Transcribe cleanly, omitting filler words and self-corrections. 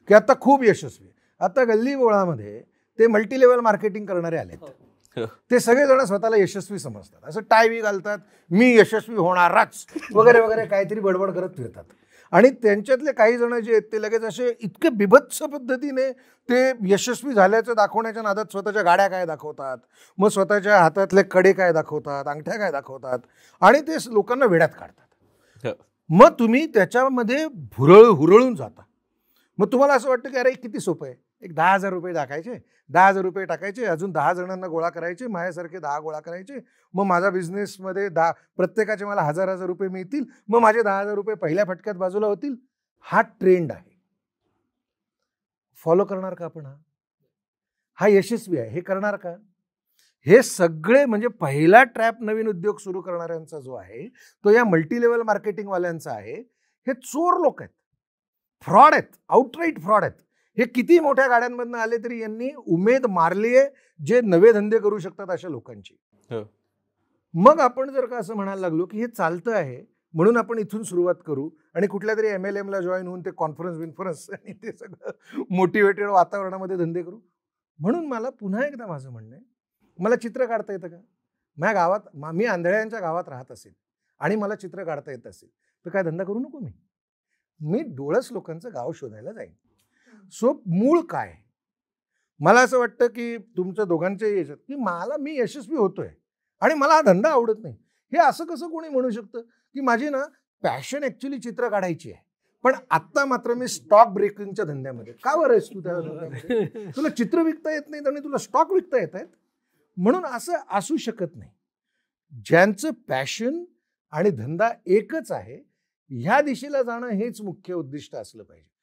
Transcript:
की आता खूप यशस्वी. आता गल्ली बोळामध्ये ते मल्टी लेवल मार्केटिंग करणारे आलेत. ते सगळेजण स्वतःला यशस्वी समजतात, असं टाय घालतात, मी यशस्वी होणारच वगैरे वगैरे काहीतरी बडबड करत फिरतात. आणि त्यांच्यातले काही जण जे आहेत ते लगेच असे इतके बिभत्स पद्धतीने ते यशस्वी झाल्याचं दाखवण्याच्या नादात स्वतःच्या गाड्या काय दाखवतात, मग स्वतःच्या हातातले कडे काय दाखवतात, अंगठ्या काय दाखवतात आणि ते लोकांना वेड्यात काढतात. मग तुम्ही त्याच्यामध्ये हुरळून जाता. मग तुम्हाला असं वाटतं की अरे किती सोपं आहे, एक 10,000 रुपये टाकायचे, 10,000 रुपये टाकायचे, अजून 10 जणांना गोळा करायचे, माझ्यासारखे 10 गोळा करायचे, मग माझा बिझनेसमध्ये प्रत्येकाचे मला 1,000 रुपये मिळतील, मग माझे 10,000 रुपये पहिल्या फटक्यात बाजूला होतील. हा ट्रेंड आहे. फॉलो करणार का आपण? हा यशस्वी आहे, हे करणार का? हे सगळे म्हणजे पहिला ट्रॅप नवीन उद्योग सुरू करणाऱ्यांचा जो आहे तो या मल्टी लेवल मार्केटिंगवाल्यांचा आहे. हे चोर लोक आहेत, फ्रॉड आहेत, आउटराईट फ्रॉड आहेत. हे किती मोठ्या गाड्यांमधून आले तरी यांनी उमेद मारलीये जे नवे धंदे करू शकतात अशा लोकांची. मग आपण जर का असं म्हणायला लागलो की हे चालतं आहे म्हणून आपण इथून सुरुवात करू आणि कुठल्या तरी MLM ला जॉईन होऊन ते कॉन्फरन्स आणि ते सगळं मोटिवेटेड वातावरणामध्ये धंदे करू. म्हणून मला पुन्हा एकदा माझं म्हणणं आहे, मला चित्र काढता येतं का? माझ्या गावात मी आंधळ्यांच्या गावात राहत असेल आणि मला चित्र काढता येत असेल तर काय धंदा करू नको? मी डोळस लोकांचं गाव शोधायला जाईन. सो मूळ काय? मला असं वाटतं की तुमच्या दोघांचे याच्यात की मी यशस्वी होतोय आणि मला हा धंदा आवडत नाही. हे असं कसं कोणी म्हणू शकतं की माझी ना पॅशन ऍक्च्युली चित्र काढायची आहे, पण आता मात्र मी स्टॉक ब्रेकिंगच्या धंद्यामध्ये. का बरं आहेस तू त्या धंद्यामध्ये? तुला चित्र विकता येत नाही आणि तुला स्टॉक विकता येत आहेत म्हणून असं असू शकत नाही. ज्यांचं पॅशन आणि धंदा एकच आहे ह्या दिशेला जाणं हेच मुख्य उद्दिष्ट असलं पाहिजे.